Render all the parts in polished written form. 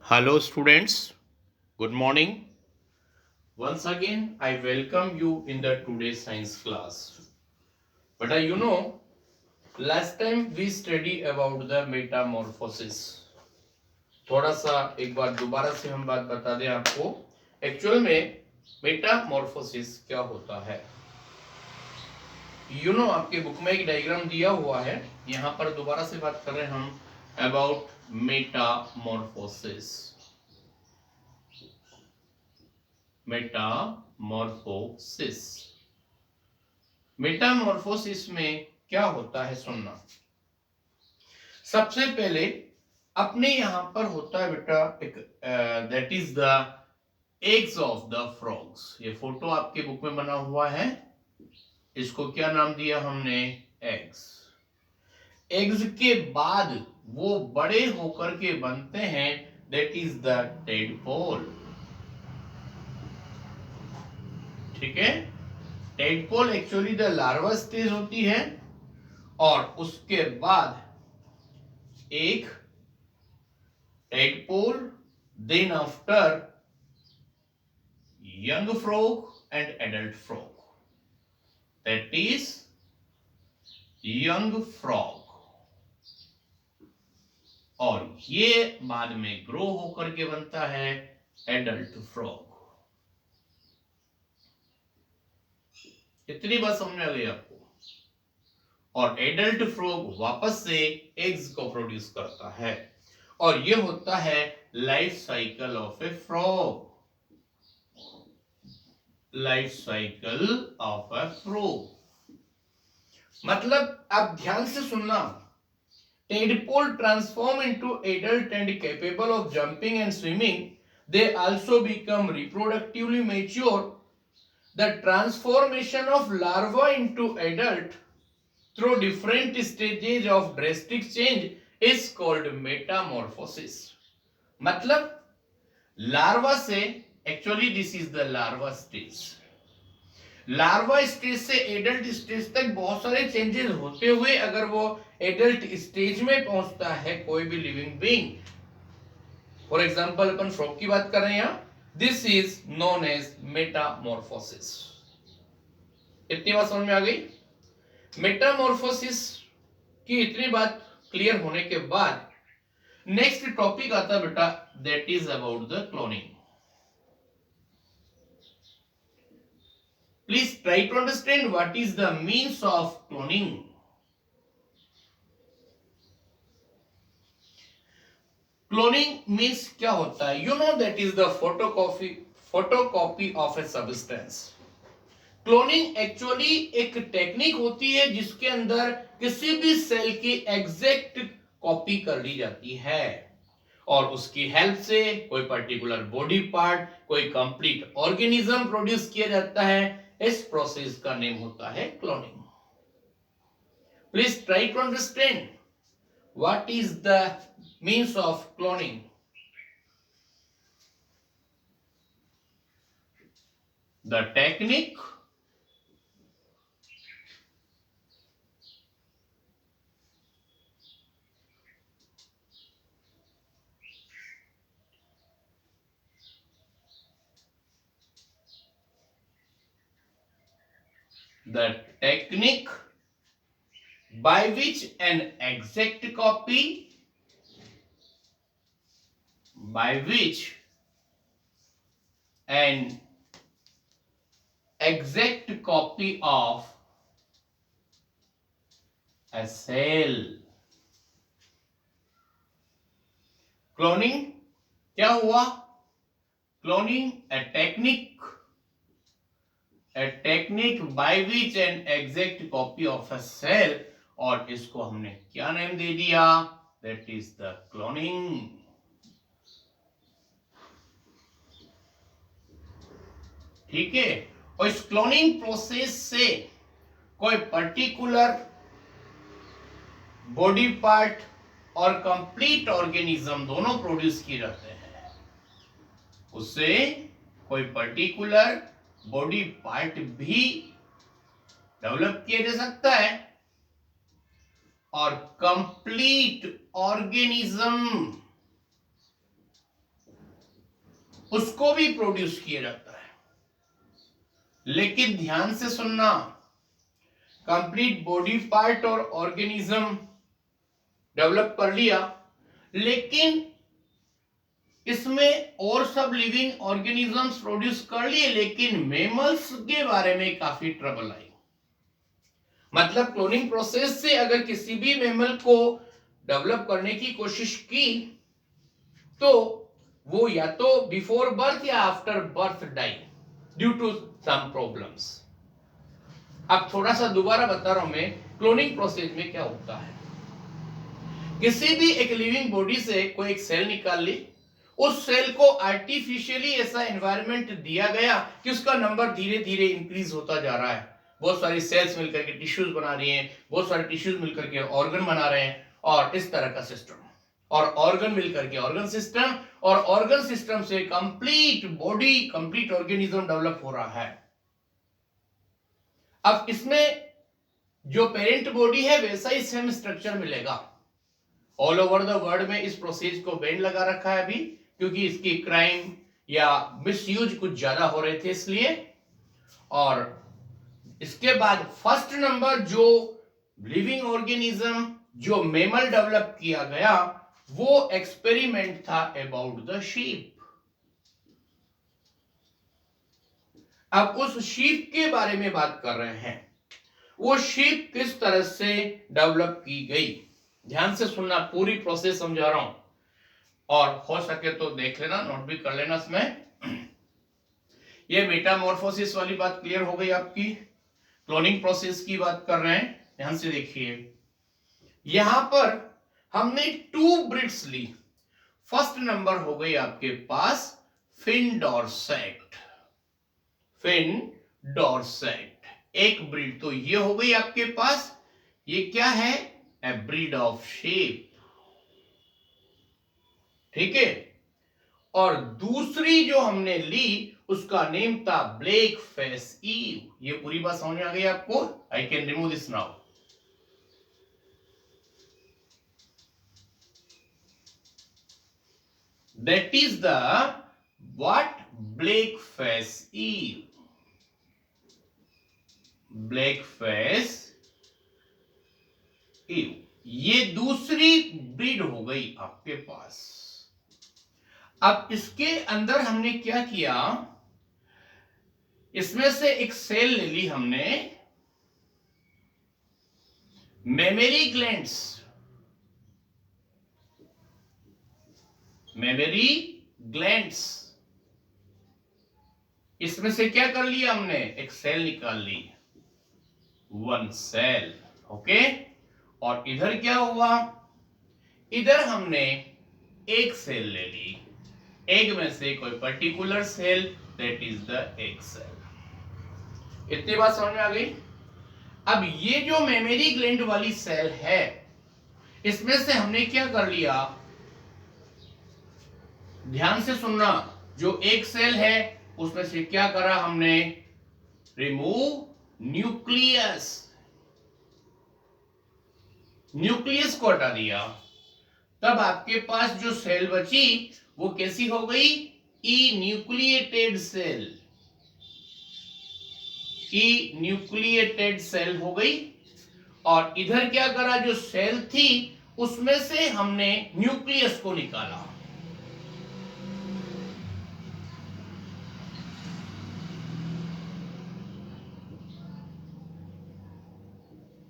Hello, students. Good morning. Once again, I welcome you in the today's science class. But last time we study about the metamorphosis. थोड़ा सा एक बार दोबारा से हम बात बता दें आपको. एक्चुअल में मेटामॉर्फोसिस क्या होता है. आपके बुक में एक डायग्राम दिया हुआ है. यहाँ पर दोबारा से बात कर रहे हैं हम अबाउट मेटामॉर्फोसिस. मेटामॉर्फोसिस मेटामॉर्फोसिस में क्या होता है सुनना. सबसे पहले अपने यहां पर होता है बेटा एक that is the eggs of the frogs. ये फोटो आपके बुक में बना हुआ है. इसको क्या नाम दिया हमने? एग्स. एग्स के बाद वो बड़े होकर के बनते हैं. That is the tadpole. ठीक है. Tadpole actually the larva stage होती है और उसके बाद एक tadpole, then after young frog and adult frog. That is young frog. और ये बाद में ग्रो होकर के बनता है एडल्ट फ्रॉग. इतनी बात समझ में आ गई आपको. और एडल्ट फ्रॉग वापस से एग्स को प्रोड्यूस करता है. और ये होता है life cycle of A frog. Life cycle of a frog. मतलब आप ध्यान से सुनना. Tadpole transform into adult and capable of jumping and swimming. They also become reproductively mature. The transformation of larva into adult through different stages of drastic change is called metamorphosis. मतलब larva से actually this is the larva stage. Larva stage से adult stage तक बहुत सारे changes होते हुए अगर वो एडल्ट स्टेज में पहुंचता है कोई भी लिविंग बीइंग. फॉर एग्जांपल अपन फ्रॉग की बात कर रहे हैं यहां. This is known as metamorphosis. इतनी बात समझ में आ गई. मेटामॉर्फोसिस की इतनी बात क्लियर होने के बाद नेक्स्ट टॉपिक आता बेटा that is about the cloning. Please try to understand what is the means of cloning. Cloning means क्या होता है? That is the photocopy of a substance. Cloning actually एक टेक्निक होती है जिसके अंदर किसी भी सेल की एग्जैक्ट कॉपी कर ली जाती है और उसकी हेल्प से कोई पर्टिकुलर बॉडी पार्ट, कोई कंप्लीट ऑर्गेनिज्म प्रोड्यूस किया जाता है. इस प्रोसेस का नेम होता है cloning. Please try to understand what is the means of cloning. The technique the technique by which an exact copy of a cell. Cloning क्या हुआ? Cloning a technique by which an exact copy of a cell. और इसको हमने क्या name दे दिया? That is the cloning. ठीक है. और इस क्लोनिंग प्रोसेस से कोई पर्टिकुलर बॉडी पार्ट और कंप्लीट ऑर्गेनिज्म दोनों प्रोड्यूस किए जाते हैं. उससे कोई पर्टिकुलर बॉडी पार्ट भी डेवलप किया जा सकता है और कंप्लीट ऑर्गेनिज्म उसको भी प्रोड्यूस किया जाता है। लेकिन ध्यान से सुनना, कंप्लीट बॉडी पार्ट और ऑर्गेनिज्म डेवलप कर लिया, लेकिन इसमें और सब लिविंग ऑर्गेनिजम्स प्रोड्यूस कर लिए, लेकिन मेमल्स के बारे में काफी ट्रबल आई। मतलब क्लोनिंग प्रोसेस से अगर किसी भी मेमल को डेवलप करने की कोशिश की तो वो या तो बिफोर बर्थ या after birth die due to some problems. अब थोड़ा सा दोबारा बता रहा हूं मैं, क्लोनिंग प्रोसेस में क्या होता है। किसी भी एक लिविंग बॉडी से कोई एक सेल निकाल ली, उस सेल को आर्टिफिशियली ऐसा एनवायरनमेंट दिया गया कि उसका नंबर धीरे धीरे इंक्रीज होता जा रहा है। बहुत सारी सेल्स मिलकर के टिश्यूज बना रही हैं, बहुत सारे टिश्यूज मिलकर के ऑर्गन बना रहे हैं, और इस तरह का सिस्टम। और ऑर्गन मिलकर के ऑर्गन सिस्टम, और ऑर्गन सिस्टम से complete body, complete organism develop हो रहा है। अब इसमें जो पेरेंट बॉडी है वैसा ही सेम स्ट्रक्चर मिलेगा। ऑल ओवर द वर्ल्ड में इस प्रोसेस को बैन लगा रखा है अभी, क्योंकि इसकी क्राइम या मिसयूज कुछ ज्यादा हो रहे थे इसलिए। और इसके बाद फर्स्ट नंबर जो लिविंग ऑर्गेनिज्म जो मेमल डेवलप किया गया वो एक्सपेरिमेंट था अबाउट द शीप। अब उस शीप के बारे में बात कर रहे हैं। वो शीप किस तरह से डेवलप की गई, ध्यान से सुनना, पूरी प्रोसेस समझा रहा हूं, और हो सके तो देख लेना, नोट भी कर लेना इसमें। ये मेटामॉर्फोसिस वाली बात क्लियर हो गई आपकी। क्लोनिंग प्रोसेस की बात कर रहे हैं, ध्यान से देखिए। यहां पर हमने 2 ब्रीड्स ली। फर्स्ट नंबर हो गई आपके पास फिन डॉर्सेट। फिन डॉर्सेट एक ब्रीड तो ये हो गई आपके पास। ये क्या है? ए ब्रीड ऑफ शीप, ठीक है। और दूसरी जो हमने ली उसका नेम था ब्लैक फेस ईव। ये पूरी बात समझ में आ गई आपको? I can remove this now. That is the what? Black face ewe. Black face ewe ये दूसरी ब्रीड हो गई आपके पास। अब इसके अंदर हमने क्या किया, इसमें से एक सेल ले ली हमने, मेमरी ग्लैंड्स। मेमरी ग्लैंड्स, इसमें से क्या कर लिया हमने? एक सेल निकाल ली, 1 सेल, ओके। और इधर क्या हुआ? इधर हमने एक सेल ले ली, एग में से कोई particular cell, that is the egg cell. इतनी बात समझ में आ गई? अब ये जो मेमरी ग्लैंड वाली सेल है, इसमें से हमने क्या कर लिया, ध्यान से सुनना, जो एक सेल है उसमें से क्या करा हमने? Remove nucleus. न्यूक्लियस को हटा दिया। तब आपके पास जो सेल बची वो कैसी हो गई? ई न्यूक्लिएटेड सेल। ई न्यूक्लिएटेड सेल हो गई। और इधर क्या करा, जो सेल थी उसमें से हमने न्यूक्लियस को निकाला।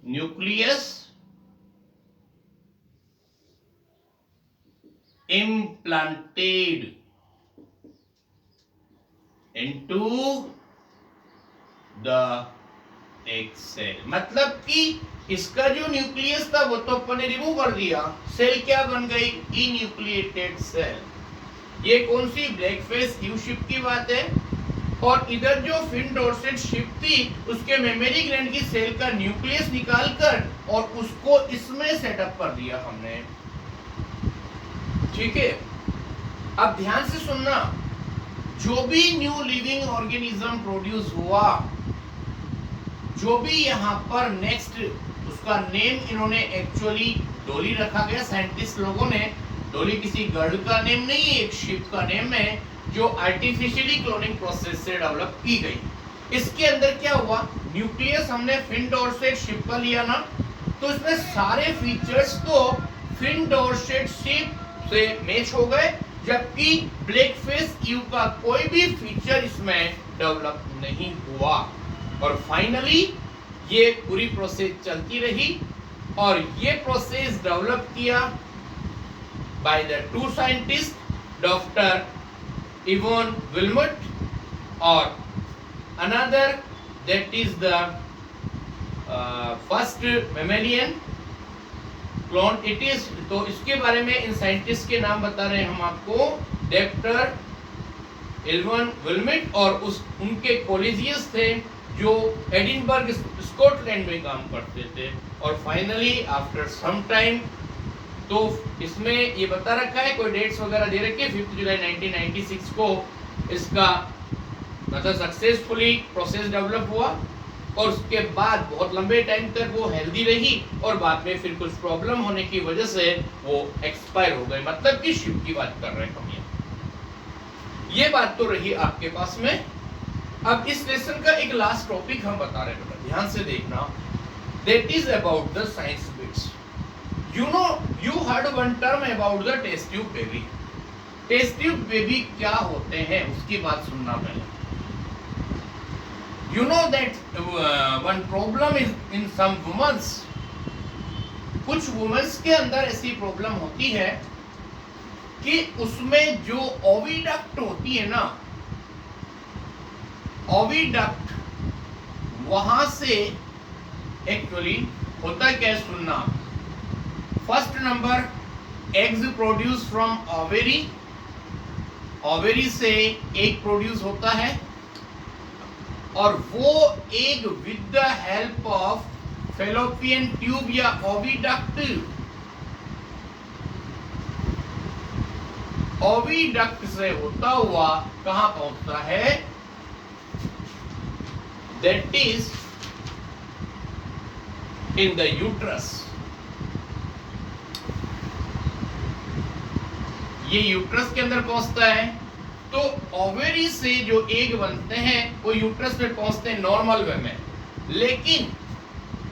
Nucleus implanted into the egg cell। मतलब कि इसका जो न्यूक्लियस था वो तो अपन ने रिमूव कर दिया, सेल क्या बन गई? ई न्यूक्लिएटेड सेल। ये कौन सी? ब्लैक फेस ईव शिप की बात है। और इधर जो फिन डॉर्सेट शिप थी उसके मेमरी ग्लैंड की सेल का न्यूक्लियस निकालकर और उसको इसमें सेटअप कर दिया हमने, ठीक है। अब ध्यान से सुनना, जो भी न्यू लिविंग ऑर्गेनिज्म प्रोड्यूस हुआ, जो भी यहां पर नेक्स्ट, उसका नेम इन्होंने एक्चुअली डॉली रखा गया साइंटिस्ट लोगों ने। डॉली किसी गर्ल का नेम नहीं है, एक शिप का नेम है। जो आर्टिफिशियली क्लोनिंग प्रोसेस से डेवलप की गई। इसके अंदर क्या हुआ, न्यूक्लियस हमने फिन डॉर्सेट शिप का लिया ना, तो इसमें सारे फीचर्स तो फिन डॉर्सेट शिप से मैच हो गए, जबकि ब्लैकफिश ईव का कोई भी फीचर इसमें डेवलप नहीं हुआ। और फाइनली ये पूरी प्रोसेस चलती रही और ये प्रोसेस डेवलप किया by the two scientist doctor Ian Wilmut और another that is the first mammalian clone it is। तो इसके बारे में इन साइंटिस्ट के नाम बता रहे हैं हम आपको, डॉक्टर इवोन विल्मट और उनके कोलिजियस थे जो एडिनबर्ग स्कॉटलैंड में काम करते थे। और फाइनली आफ्टर सम टाइम, तो इसमें ये बता रखा है, कोई डेट्स वगैरह दे रखे, 5 जुलाई 1996 को इसका मतलब सक्सेसफुली प्रोसेस डेवलप हुआ और उसके बाद बहुत लंबे टाइम तक वो हेल्दी रही और बाद में फिर कुछ प्रॉब्लम होने की वजह से वो एक्सपायर हो गए। मतलब कि शिप की बात कर रहे हैं हम ये बात तो रही आपके पास में। अब इस लेसन का एक लास्ट टॉपिक हम बता रहे हैं, ध्यान से देखना, that is about the science bits. You know, you heard one term about the test tube baby. Test tube baby क्या होते हैं उसकी बात सुनना पहले। You know that one problem is in some women's, कुछ वुमेन्स के अंदर ऐसी प्रॉब्लम होती है कि उसमें जो ओविडक्ट होती है ना, ओविडक्ट वहां से एक्चुअली होता क्या है, सुनना। First number, eggs produce from ovary, ovary से एग प्रोड्यूस होता है और वो egg with the help of fallopian tube या ओविडक्ट, ओविडक्ट से होता हुआ कहां पहुंचता है, that is in the uterus. ये यूट्रस के अंदर पहुंचता है। तो ओवेरी से जो एग बनते हैं वो यूट्रस में पहुंचते हैं नॉर्मल वे में, लेकिन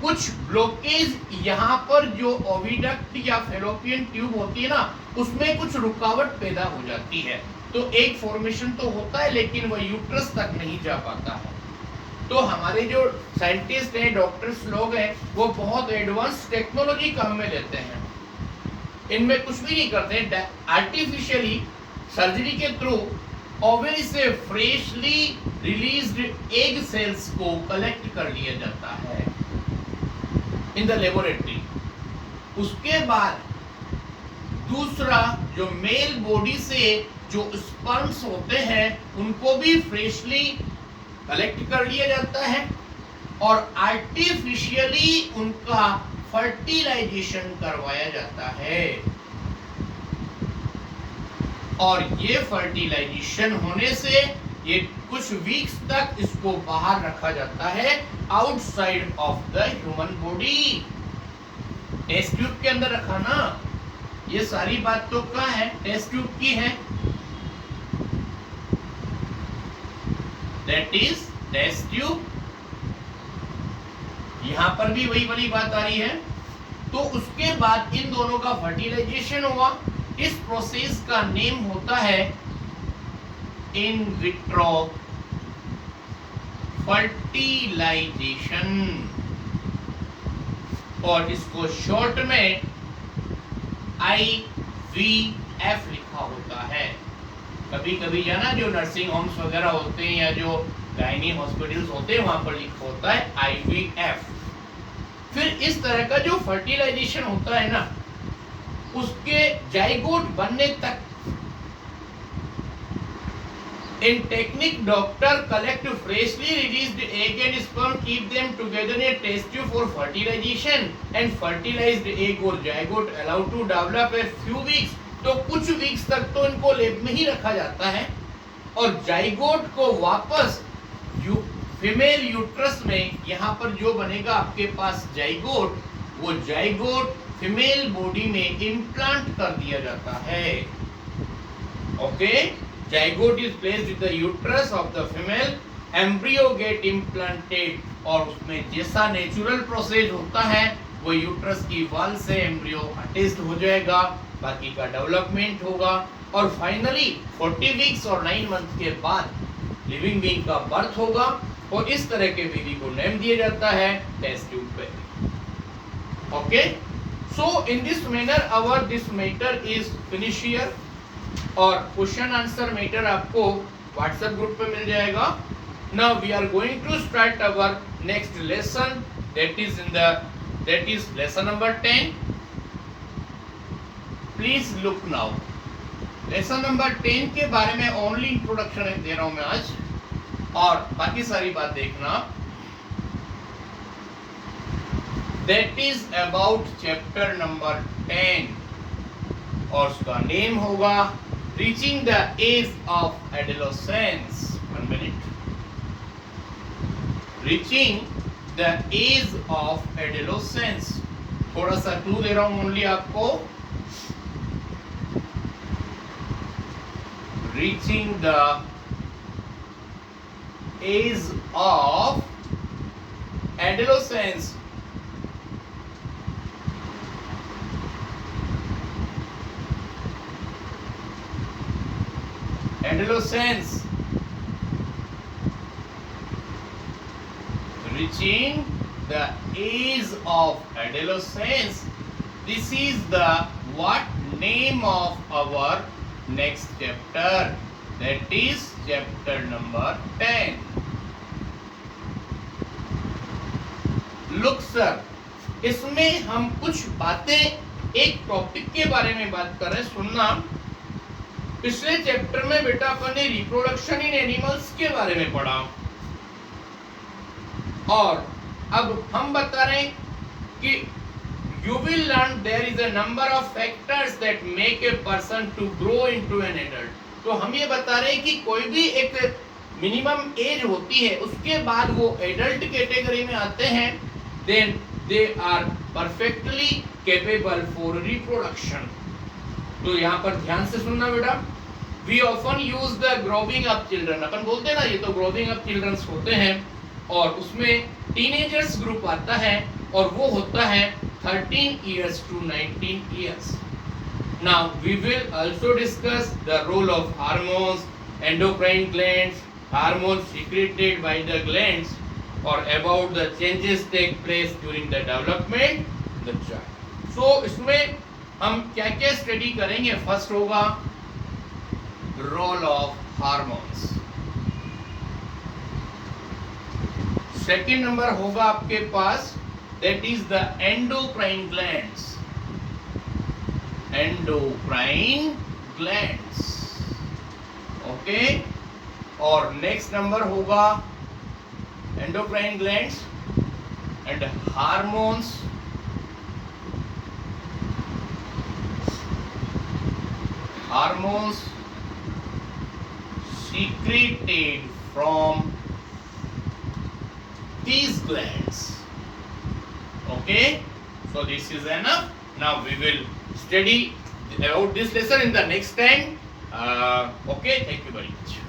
कुछ ब्लॉकेज यहाँ पर जो ओविडक्ट या फेलोपियन ट्यूब होती है ना, उसमें कुछ रुकावट पैदा हो जाती है। तो एग फॉर्मेशन तो होता है लेकिन वो यूट्रस तक नहीं जा पाता है। तो हमारे जो साइंटिस्ट हैं, डॉक्टर्स लोग हैं, वो बहुत एडवांस टेक्नोलॉजी काम में लेते हैं। इनमें कुछ भी नहीं करते, आर्टिफिशियली सर्जरी के थ्रू ओवेरी से फ्रेशली रिलीज्ड एग सेल्स को कलेक्ट कर लिया जाता है इन द लेबोरेटरी। उसके बाद दूसरा, जो मेल बॉडी से जो स्पर्म्स होते हैं उनको भी फ्रेशली कलेक्ट कर लिया जाता है और आर्टिफिशियली उनका फर्टिलाइजेशन करवाया जाता है। और ये फर्टिलाइजेशन होने से ये कुछ वीक्स तक इसको बाहर रखा जाता है outside of the human body. Test tube के अंदर रखा ना, ये सारी बात तो क्या है, टेस्ट ट्यूब की है, दैट इज टेस्ट ट्यूब। यहां पर भी वही वाली बात आ रही है। तो उसके बाद इन दोनों का फर्टिलाइजेशन हुआ। इस प्रोसेस का नेम होता है इन विट्रो फर्टिलाइजेशन और इसको शॉर्ट में IVF लिखा होता है। कभी कभी जाना जो नर्सिंग होम्स वगैरह होते हैं या जो गायनी हॉस्पिटल्स होते हैं वहां पर लिखा होता है IVF। फिर इस तरह का जो फर्टिलाइजेशन होता है ना, उसके जाइगोट बनने तक in technique doctor collect freshly released egg and sperm, keep them together in a test tube for fertilisation and fertilised egg और zygote allowed to develop a few weeks. तो कुछ वीक्स तक तो इनको लैब में ही रखा जाता है और जाइगोट को वापस फीमेल यूट्रस में यहाँ पर जो बनेगा आपके पास जाइगोट, वो जाइगोट फीमेल बॉडी में इम्प्लांट कर दिया जाता है। Okay, zygote is placed with the uterus of the female, embryo get implanted, और उसमें जैसा नेचुरल प्रोसेस होता है वो यूट्रस की वॉल से एम्ब्रियो अटैच्ड हो जाएगा, बाकी का डेवलपमेंट होगा, और फाइनली 40 वीक्स और 9 मंथ के बाद लिविंग बीइंग का बर्थ होगा, और इस तरह के बेबी को नेम दिया जाता है test tube baby. Okay, so in this manner our this matter is finish here, और क्वेश्चन आंसर मैटर आपको व्हाट्सएप ग्रुप पे मिल जाएगा। Now we are going to start our next lesson, that is lesson number 10. Please look now. Lesson number 10 के बारे में only introduction दे रहा हूं मैं आज, और बाकी सारी बात देखना। That is about chapter number 10, और उसका नेम होगा Reaching the Age of Adolescence. 1 minute. Reaching the Age of Adolescence. थोड़ा सा क्लू दे रहा हूं ओनली आपको। Reaching the age of adolescence. Adolescence. Reaching the age of adolescence. This is the what name of our next chapter, that is chapter number 10. Look sir, इसमें हम कुछ बातें एक टॉपिक के बारे में बात कर रहे हैं, सुनना। पिछले चैप्टर में बेटा अपन ने रिप्रोडक्शन इन एनिमल्स के बारे में पढ़ा, और अब हम बता रहे हैं कि you will learn there is a number of factors that make a person to grow into an adult. तो हम ये बता रहे हैं कि कोई भी एक मिनिमम एज होती है, उसके बाद वो एडल्ट कैटेगरी में आते हैं, then they are perfectly capable for reproduction. तो यहाँ पर ध्यान से सुनना बेटा। We often use the growing up children. अपन बोलते हैं ना, ये तो growing up children होते हैं, और उसमें टीनेजर्स ग्रुप आता है, और वो होता है 13 years to 19 years. Now we will also discuss the role of hormones, endocrine glands, hormones secreted by the glands, or about the changes take place during the development of the child. So इसमें हम क्या क्या study करेंगे? First होगा role of hormones, second number होगा आपके पास that is the endocrine glands. Endocrine glands. Okay, और नेक्स्ट नंबर होगा endocrine glands and hormones. Hormones secreted from these glands. Okay, so this is enough. Now we will study about this lesson in the next time. Okay, thank you very much.